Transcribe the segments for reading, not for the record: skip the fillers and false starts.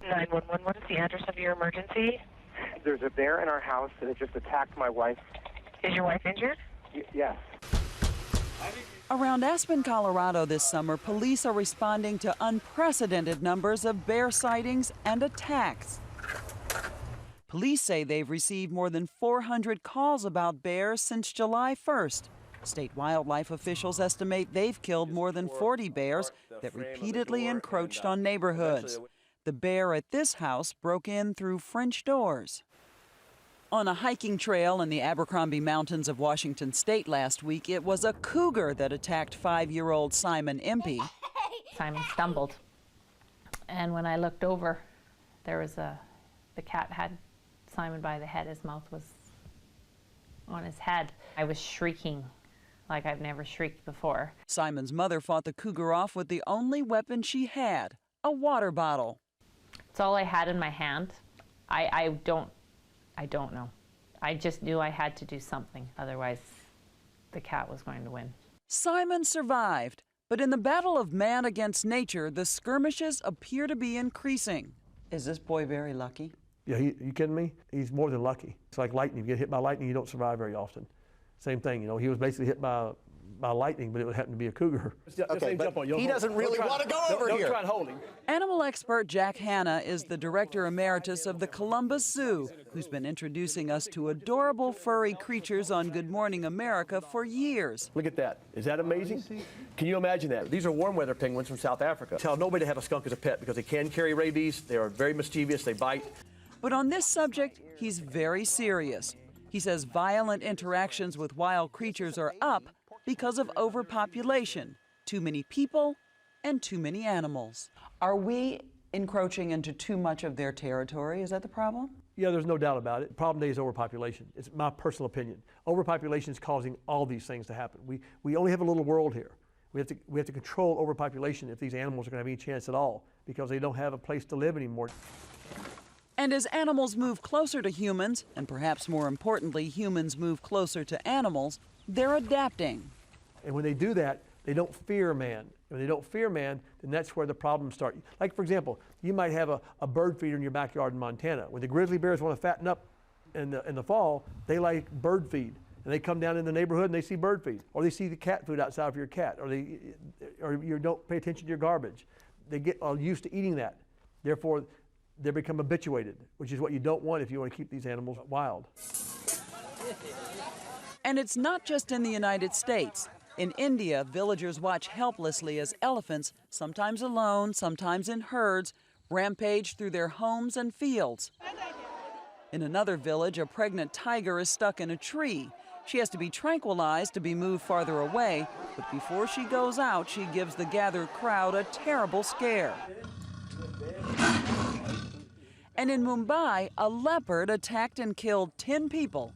911, what is the address of your emergency? There's a bear in our house that has just attacked my wife. Is your wife injured? Yes. Around Aspen, Colorado this summer, police are responding to unprecedented numbers of bear sightings and attacks. Police say they've received more than 400 calls about bears since July 1st. State wildlife officials estimate they've killed more than 40 bears that repeatedly encroached on neighborhoods. The bear at this house broke in through French doors. On a hiking trail in the Abercrombie Mountains of Washington State last week, it was a cougar that attacked 5-year-old Simon Impey. Simon stumbled, and when I looked over, the cat had Simon by the head. His mouth was on his head. I was shrieking like I've never shrieked before. Simon's mother fought the cougar off with the only weapon she had, a water bottle. It's all I had in my hand. I don't know. I just knew I had to do something, otherwise the cat was going to win. Simon survived, but in the battle of man against nature, the skirmishes appear to be increasing. Is this boy very lucky? Yeah, you kidding me? He's more than lucky. It's like lightning. If you get hit by lightning, you don't survive very often. Same thing, you know, he was basically hit by lightning, but it would happen to be a cougar. Okay, but he doesn't really want to go over here. Don't try and hold him. Animal expert Jack Hanna is the director emeritus of the Columbus Zoo, who's been introducing us to adorable furry creatures on Good Morning America for years. Look at that. Is that amazing? Can you imagine that? These are warm weather penguins from South Africa. Tell nobody to have a skunk as a pet because they can carry rabies. They are very mischievous. They bite. But on this subject, he's very serious. He says violent interactions with wild creatures are up because of overpopulation, too many people and too many animals. Are we encroaching into too much of their territory? Is that the problem? Yeah, there's no doubt about it. The problem today is overpopulation. It's my personal opinion. Overpopulation is causing all these things to happen. We only have a little world here. We have to control overpopulation if these animals are going to have any chance at all, because they don't have a place to live anymore. And as animals move closer to humans, and perhaps more importantly, humans move closer to animals, they're adapting. And when they do that, they don't fear man. When they don't fear man, then that's where the problems start. Like, for example, you might have a bird feeder in your backyard in Montana. When the grizzly bears want to fatten up in the fall, they like bird feed. And they come down in the neighborhood and they see bird feed. Or they see the cat food outside for your cat. Or you don't pay attention to your garbage. They get used to eating that. Therefore, they become habituated, which is what you don't want if you want to keep these animals wild. And it's not just in the United States. In India, villagers watch helplessly as elephants, sometimes alone, sometimes in herds, rampage through their homes and fields. In another village, a pregnant tiger is stuck in a tree. She has to be tranquilized to be moved farther away, but before she goes out, she gives the gathered crowd a terrible scare. And in Mumbai, a leopard attacked and killed 10 people.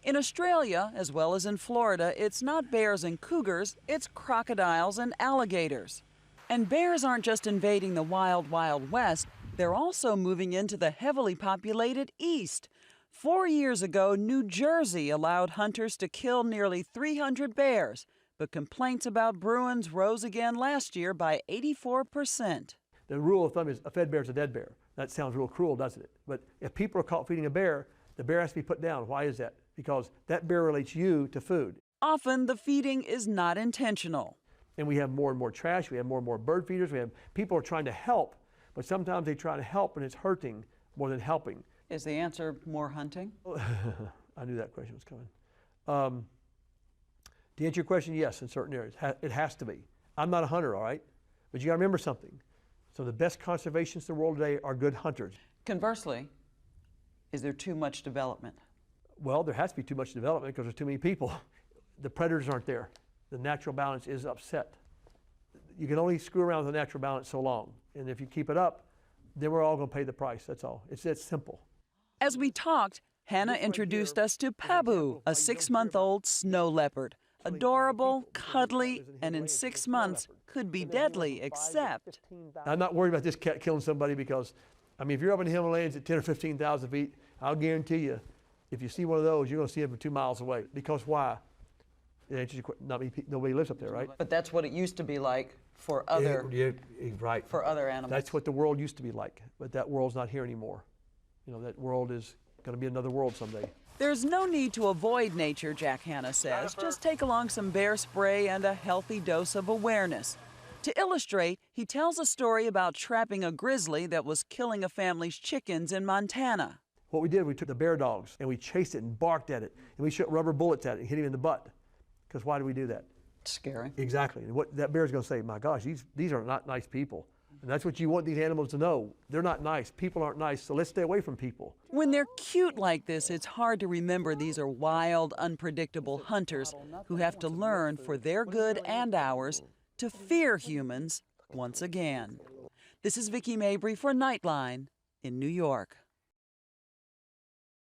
In Australia, as well as in Florida, it's not bears and cougars, it's crocodiles and alligators. And bears aren't just invading the wild, wild west, they're also moving into the heavily populated east. 4 years ago, New Jersey allowed hunters to kill nearly 300 bears, but complaints about Bruins rose again last year by 84%. The rule of thumb is a fed bear is a dead bear. That sounds real cruel, doesn't it? But if people are caught feeding a bear, the bear has to be put down. Why is that? Because that bear relates you to food. Often the feeding is not intentional. And we have more and more trash. We have more and more bird feeders. We have people are trying to help, but sometimes they try to help and it's hurting more than helping. Is the answer more hunting? I knew that question was coming. To answer your question, yes, in certain areas. It has to be. I'm not a hunter, all right? But you got to remember something. So the best conservationists in the world today are good hunters. Conversely, is there too much development? Well, there has to be too much development because there's too many people. The predators aren't there. The natural balance is upset. You can only screw around with the natural balance so long. And if you keep it up, then we're all going to pay the price. That's all. It's that simple. As we talked, Hanna introduced us to Pabu, a 6-month-old snow leopard. Adorable, cuddly, and in 6 months could be deadly, except... I'm not worried about this cat killing somebody because, I mean, if you're up in the Himalayas at 10 or 15,000 feet, I'll guarantee you, if you see one of those, you're going to see them from 2 miles away. Because why? Nobody lives up there, right? But that's what it used to be like for other right. for other animals. That's what the world used to be like, but that world's not here anymore. You know, that world is going to be another world someday. There's no need to avoid nature, Jack Hanna says. Just take along some bear spray and a healthy dose of awareness. To illustrate, he tells a story about trapping a grizzly that was killing a family's chickens in Montana. What we did, we took the bear dogs and we chased it and barked at it, and we shot rubber bullets at it and hit him in the butt. Because why do we do that? Scary. Exactly. And what that bear's going to say, my gosh, these are not nice people. And that's what you want these animals to know. They're not nice. People aren't nice, so let's stay away from people. When they're cute like this, it's hard to remember these are wild, unpredictable hunters who have to learn, for their good and ours, to fear humans once again. This is Vicki Mabry for Nightline in New York.